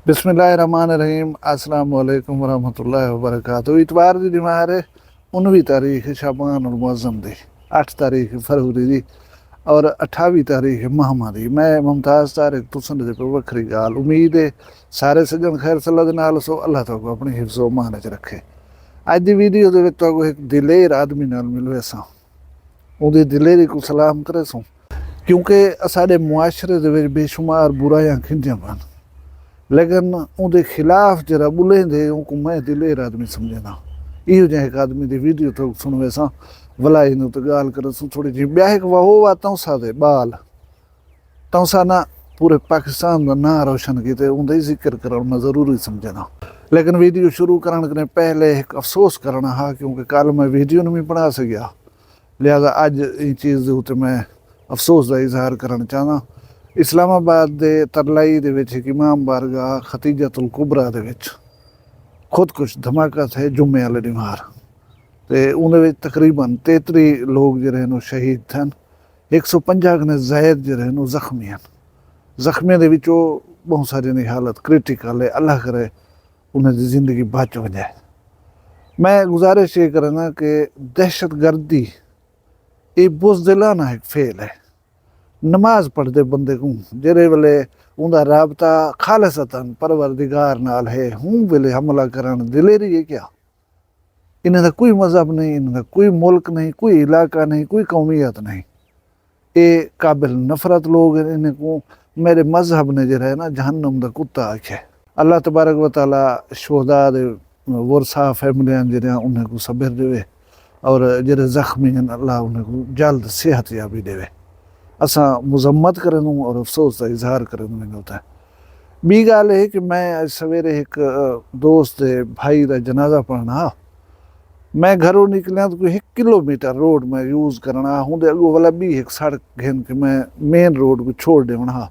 बिस्मिल्लाहिर्रहमानिर्रहीम अस्सलाम वालेकुम वरहमतुल्लाहि वबरकातुहू। इतवार की दिमार है 19 तारीख शाबान और मुअज़्ज़म दी, 8 तारीख फरवरी दी और 28 तारीख महमा दी। मैं मुमताज़ तारिक तुसन दे पे वखरी गाल उम्मीद है सारे सज्जन खैर सल्ला दे नाल सो अल्लाह ताला अपनी हिफ्ज़ व मान च रखे। अज दी वीडियो दे विच तुहानू एक दिलेर आदमी नाल मिलवे सां, उहदी दिलेरी को सलाम करे सूं क्योंकि साडे मुआशरे दे विच बेशुमार बुराइयां खिंदियां पन, लेकिन उनके खिलाफ जरा बुलेंदे उनको मैं दिलेर आदमी समझना। इहो जिहा एक आदमी की वीडियो तो सुनवे सां भला इन तो गाल कर थोड़ी जी ब्याह वो वा तौसा दे बाल तौसा ना पूरे पाकिस्तान का ना रोशन किए उनका ही जिक्र करण मैं जरूरी समझना। लेकिन वीडियो शुरू करने पहले एक अफसोस करना हा क्योंकि कल मैं वीडियो नहीं बना सकिया, लिहाजा अज इन चीज़ के उत्ते मैं अफसोस का इजहार करना चाहना। इस्लामाबाद के तरलाई दे विच एक इमाम बारगाह खतीजतुल कुबरा दे विच खुदकुश धमाका थे जुम्मे वाले दिमार ते उहदे तकरीबन 33 लोग जो हैं शहीद थे, 150 कने ज़ायद जो हैं जख्मी हैं। जख्मियों के विचों बहुत सारे की हालत क्रिटिकल है, अल्लाह करे उन्हें जिंदगी बच वजे। मैं गुजारिश ये करना कि दहशत गर्दी ये बुज़दिलाना एक फेल है। नमाज पढ़ते बंदे को जेरे वेले उनका राबता खालिसतन परवरदिगार नाल है, हूँ वेले हमला करन दिलेरी है क्या? इन्हें का कोई मजहब नहीं, इन्हें का कोई मुल्क नहीं, कोई इलाका नहीं, कोई कौमियत नहीं। ये काबिल नफरत लोग हैं। इन्हें को मेरे मजहब ने जो है ना जहन्नम का कुत्ता आखे। अल्लाह तबारक व तआला शुहदा दे वरसा फैमिलियां जो उन्हें को सब्र देवे और जेरे जख्मी हैं अल्लाह उन्हें को जल्द सेहत याबी देवे। असा मजम्मत करें और अफसोस का इजहार करें मैंने होता है। बी गाल है कि मैं अज सवेरे एक दोस्त भाई का जनाजा पढ़ना, मैं घरों निकलिया तो कोई 1 किलोमीटर रोड में यूज़ करना हूँ, अगो वाला भी एक सड़क घेन के मैं मेन रोड को छोड़ देना।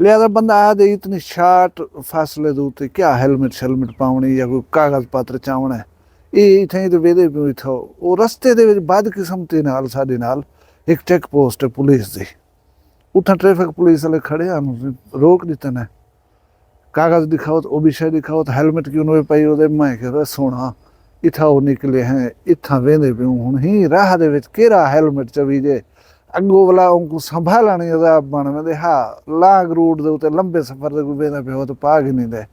लिहाजा बंदा आदे इतनी शार्ट फासले दे उत्ते क्या हेलमेट शेलमेट पावनी या कोई कागज़ पत्र चावना है, ये इतें तो वेदे पे इथो वो रस्ते दे विच बदकिस्मती नाल साडे नाल एक चेक पोस्ट है पुलिस की, उतना ट्रैफिक पुलिस वाले खड़े रोक दिते ने, कागज़ दिखाओ तो ओबीसी दिखाओ तो हेलमेट क्यों नहीं पाई वो। मैं कह सोना इथा वो निकले हैं इथा वेंदे पे हूँ ही राह दे विच केरा हेलमेट चवी जे अगो वाला उनको संभालना नहीं अजाब बन वेंदे। हाँ लांग रूट दे उत्ते लंबे सफर दे कोई वेंदा पे तो पाग ही नहीं दे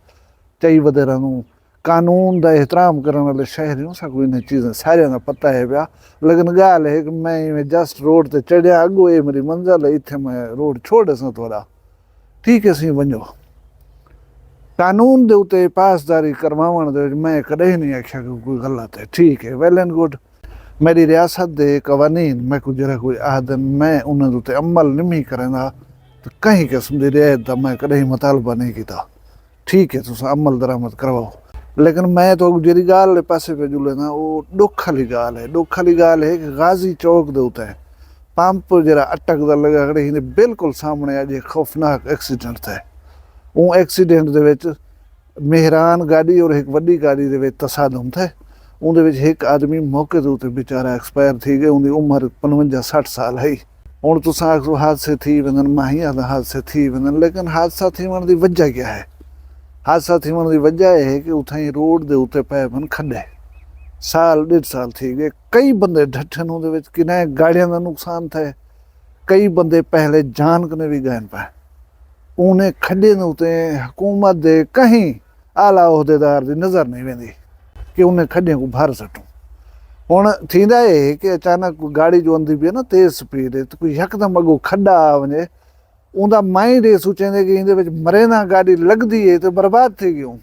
चई वधेरा नूं कानून का एहतराम करने वाले शहरी सा कोई इन्हें चीज़ें सारे का पता है पिया। लेकिन गाल है कि मैं जस्ट रोड से चढ़िया अगो ये मेरी मंजिल है, इतने मैं रोड छोड़ सा थोड़ा ठीक है सी वजो। कानून के उत्ते पासदारी करवाने दे मैं कदे नहीं आख्या कि कोई गलत है, ठीक है वेल एंड गुड। मेरी रियासत के कवानीन मैं कुछ जरा कोई आदन मैं उन्होंने उत्ते अमल नहीं करेंदा तो कहीं किस्म की रियायत का मैं कदे मुतालबा नहीं किया, ठीक है तुम अमल दरामद करवाओ। लेकिन मैं तो जी गाल पासे पे जुले ना वो दुख वाली गाल है। दुख वाली गाल है कि गाजी चौक दे उत्ते पंप जरा अटकदा लगा खड़े ही बिल्कुल सामने अज एक खौफनाक एक्सीडेंट थे। वो एक्सीडेंट दे विच मेहरान गाड़ी और एक वड्डी गाड़ी दे विच तसादम थे। उनदे विच एक आदमी मौके दे उत्ते बेचारा एक्सपायर थी गए, उनकी उम्र 55-60 साल है। हुण तुसां आखो हादसे थी वञनि माहिया दा हादसे थी वञनि, लेकिन हादसा थीवण दी वजह क्या है? हादसा थीवण की वजह यह है कि उथाई रोड के उत्ते पै पन खड्डे, साल 1.5 साल थी गए, कई बंदे ढठन उहदे विच किने गाड़ियां का नुकसान थे, कई बंदे पहले जान कने भी गए पाए। उन्हें खड्डे के उत्ते हुकूमत के कहीं आला उहदेदार की नज़र नहीं वेंदी कि उन्हें खड्डे को भर सटूं। हुण थींदा है कि अचानक गाड़ी जो आंदी पई है ना तेज़ स्पीड है तो कोई यकदम अगो खड्डा आ वञे, उनका माइंड ये सोचेंदे कि इन मरे ना गाड़ी लगती है तो बर्बाद थी गयूं,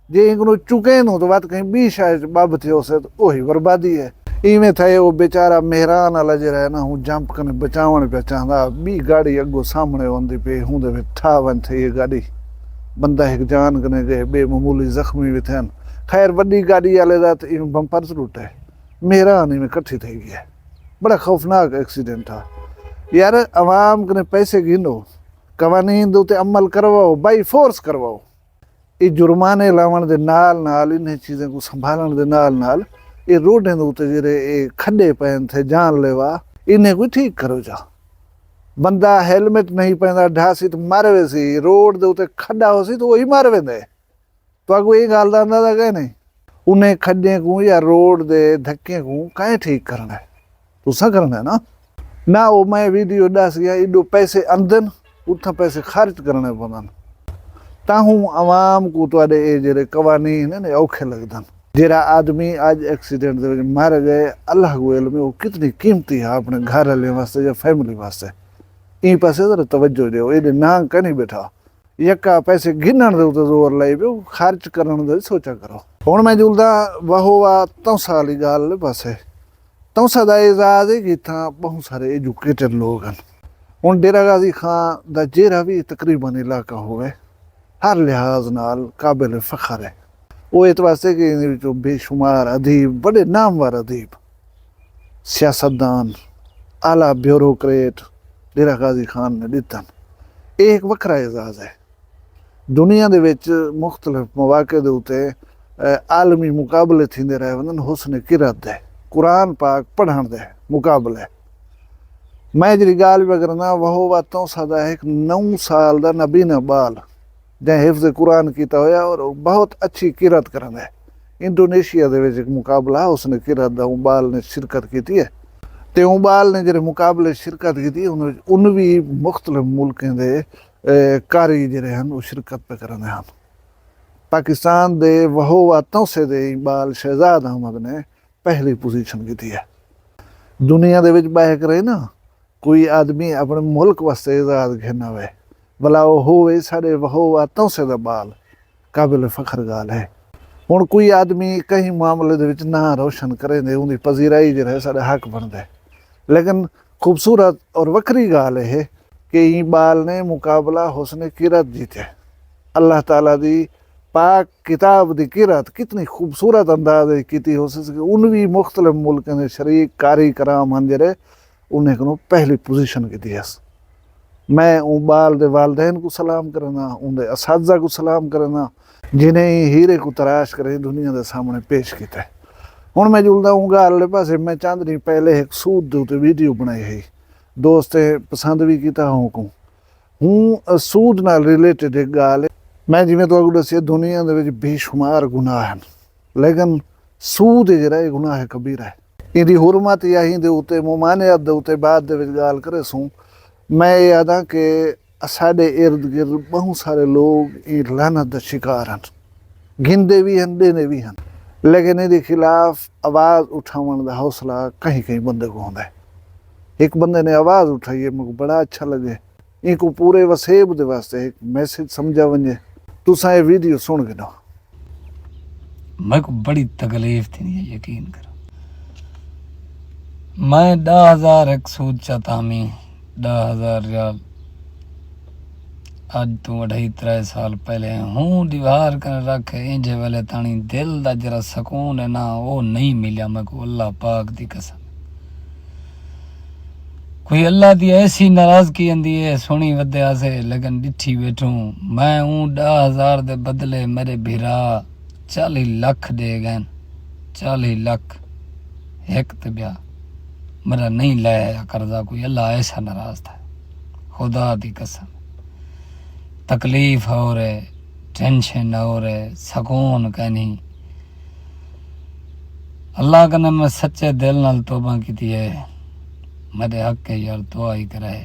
जे इनको चुके नो तो बात कहीं भी शायद बब थे तो वही बर्बादी है। इवें थे वो बेचारा मेहरान वाला जरा है ना हूँ जंप कने बचावन पे चाहता, बी गाड़ी अगो सामने आँदी पे हूँ ठा वन थे ये गाड़ी, बंदा एक जान कने गए, बे मामूली जख्मी भी थे। खैर वड्डी गाड़ी वाले का तो इवें बंपर टुटे, मेहरान इवें कट्ठी थी गई है। बड़ा खौफनाक एक्सीडेंट था यार। अवाम कने पैसे गिनो, कवानीन दे उत्ते अमल करवाओ, बाई फोर्स करवाओ। ये जुर्माने लावन दे नाल नाल इन्हें चीज़ें को संभालन दे नाल नाल ये रोडें दे उत्ते जेरे ये खड्डे पैन थे जानलेवा इन्हें कोई ठीक करो जा। बंदा हेलमेट नहीं पहनता ढासी तो मार वे सी, रोड दे उत्ते खड्डा हो सी तो वही मार वेंदे। तो अगो ये गल का अंदाजा कह नहीं उन्हें खड्डे को या रोड दे धक्के को कहीं ठीक करना है तुसा करना है ना वो मैं वीडियो दस गया एडो पैसे आंदन उतना पैसे खर्च करने पवन ताहू आवाम को तो ये जेरे कवानीन ने औखे लगदन जेरा आदमी आज एक्सीडेंट दे मर गए अल्लाह को इल्म वो कितनी कीमती है अपने घर वाले वास्ते या फैमिली वास्ते ई पासे जरा तवज्जो दो ये ना कहीं बैठा यका पैसे गिनण दे तो जोर लाई पियो खर्च करन दे सोचा करो हुण मैं जुलदा वहोवा तौसा वाली गल पासे तौसा दा एजाज है कि इत्थां बहुत सारे एजुकेटेड लोग हैं हुण डेरा गाजी खां दा जेरा भी तकरीबन इलाका होवे हर लिहाज नाल काबिल फखर है वो इस वास्ते कि इहदे विचों बेशुमार अदीब बड़े नामवर अदीब सियासतदान आला ब्यूरोक्रेट डेरा गाजी खान ने दित्तन ये एक वखरा एजाज है दुनिया दे विच मुख्तलिफ मौके दे उत्ते आलमी मुकाबले थींदे रहे वञनि हुस्न किरत दे कुरान पाक पढ़ण दे मुकाबले मैं जी गाल भी करना वहो बातों सदा एक 9 साल दा नबीना बाल जै हिफ्ज़ कुरान किया होया और बहुत अच्छी किरत करन है इंडोनेशिया दे विच एक मुकाबला उसने किरत दा बाल ने शिरकत की है ते बाल ने जेरे मुकाबले शिरकत की उन भी मुख्तलिफ मुल्कें दे कारी जेरे हैं वो शिरकत पे करने हैं पाकिस्तान दे वहो वातों से दे इकबाल शहजाद अहमद ने पहली पोजीशन की थी है दुनिया दे विच बहक रहे ना कोई आदमी अपने मुल्क वास्ते एजाज घेना वे भला वो होवे साढ़े वहो वातों से दा बाल काबिल फखर गाल है हुण कोई आदमी कहीं मामले दे विच ना रोशन करे दे उनकी पजीराई जो है साढ़े हक बनता है लेकिन खूबसूरत और वक्री गाल है कि इकबाल ने मुकाबला हुस्न किरत जीते अल्लाह ताला दी पाक किताब दी किरत कितनी खूबसूरत अंदाज की हो सके उन भी मुख्तलिफ मुल्कों के शरीक कारी कराम हैं जरे उन्हें को पहली पोजीशन की थी मैं बाल दे वालदैन को सलाम करना उनके असातिज़ा को सलाम करना जिन्हें हीरे को तराश करें दुनिया के सामने पेश किया हुण मैं जुलदा हूँ गल पास मैं चंद दिन पहले एक सूद के उत्ते वीडियो बनाई है दोस्तें पसंद भी किया को हूँ सूद नाल रिलेटेड एक गल मैं जिवें तुहानूं दस्सिया दुनिया दे विच बेशुमार गुनाह हैं लेकिन सूद जिहड़ा ये गुनाह कबीरा है इहदी हुरमत या इहदे उत्ते मुमानियत दे उत्ते बाद दे विच गल करे सूं मैं ये आदा कि साडे इर्द गिर्द बहुत सारे लोग ये लानत दा शिकार हैं गिनदे भी हैं देने भी हैं लेकिन ये खिलाफ आवाज़ उठाने का हौसला कहीं कहीं बंदे को होता है एक बंदे ने आवाज़ उठाई है मुझे बड़ा अच्छा लगे इनको पूरे वसेब दे वास्ते एक मैसेज समझा वजे तुसा ये वीडियो सुन के ना मेरे को बड़ी तकलीफ थी यकीन करो मैं 10,000 एक सूद चाहता मैं 10,000 रियाल अज तू 2.5-3 साल पहले हूँ दीवार कर रखे इंजे वाले तानी दिल दा जरा सुकून है ना वो नहीं मिला मेरे को अल्लाह पाक दी कसम कोई अल्लाह दी ऐसी नाराजगी आंदी है सुनी वद्या से लेकिन डिठी बैठूं मैं हूँ 10,000 दे बदले मेरे भिरा 40 लाख दे गए 40 लाख एक ते ब्या मेरा नहीं लाया कर्जा कोई अल्लाह ऐसा नाराज था खुदा दी कसम तकलीफ हो रहे टेंशन हो रहे सुकून का नहीं अल्लाह कने मैं सच्चे दिल नाल तौबा की है मेरे हक के यार दुआ ही कराए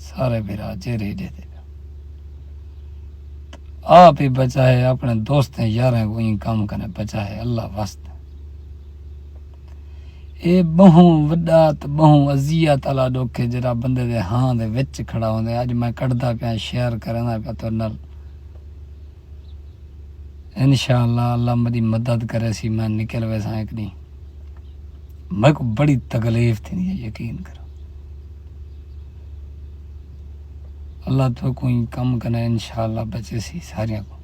सारे बिरा चेहरे देते आप ही बचाए अपने दोस्त यारें को ही काम करने बचाए अल्लाह वास्ते ये बहु वड्डा तो बहु अजियत वाला दुख है जरा बंदे दे हां दे विच खड़ा होंदे अज मैं कढ़दा पिया शेयर करना पिया तो नाल इंशाअल्लाह अल्लाह मेरी मदद करे सी मैं निकल वैसा एक दिन मेरे को बड़ी तकलीफ थी यकीन करो अल्लाह तो कोई कम करे इंशाअल्लाह बचे सी सारिया को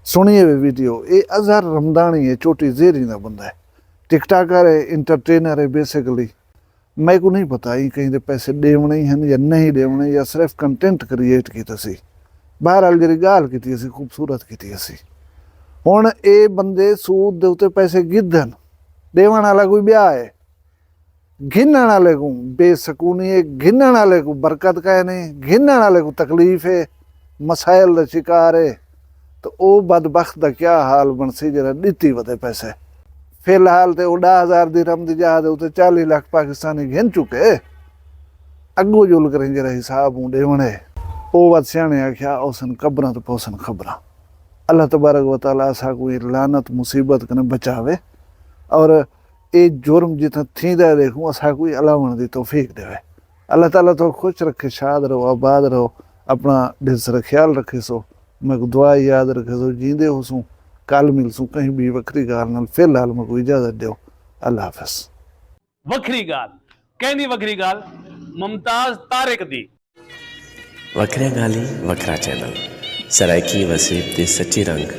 सुनिए वे वीडियो ये अजहर रमदानी है छोटी जेरी का बंदा है टिकटॉकर है इंटरटेनर है बेसिकली मैं को नहीं पता ही कहीं दे पैसे देवने हैं या नहीं देवने या सिर्फ कंटेंट क्रिएट किया सी बहरहाल जी गाल की सी खूबसूरत की सी हुण ये बंदे सूद दे उत्ते पैसे गिद्धन देवन वाला कोई ब्याह है घिनण वाले को बेसकूनी है घिनण वाले को बरकत का नहीं घिनण वाले को तकलीफ है मसाइल का शिकार है तो वो बदबख्त का क्या हाल बनसी जरा नीति वधे पैसे फिलहाल तो 10,000 दिरहम की जहाज उत्ते 40 लाख पाकिस्तानी गिन चुके अगो जुल करें जरा हिसाब हूँ देवणे वो बात सियाने आख्या उसन कब्र तो पोसन खबरा अल्लाह तबारक व तआला असा कोई लानत मुसीबत कने बचावे और ये जुर्म जितना थींदा देखूं असा कोई अलावण दी तौफीक देवे अल्लाह ताला तो खुश रखे शाद रहो आबाद रहो अपना ढिस ख्याल रखे सो मैं दुआ याद रखे सो जींदे हो सूं कल मिलसूं कहीं भी वक्री गाल नाल फिलहाल मैं कोई इजाजत दो अल्लाह हाफिज वखरी गाल कहनी वखरी गाल मुमताज तारिक दी वखरिया गाली वखरा चैनल सराइकी वसीब दे सच्चे रंग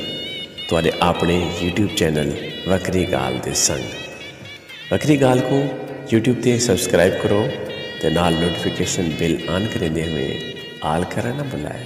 तुहाडे अपने यूट्यूब चैनल वखरी गाल दे संग वखरी गाल को यूट्यूब ते सब्सक्राइब करो ते नाल नोटिफिकेशन बिल ऑन करेंदे हुए आल करना ना भुलाए।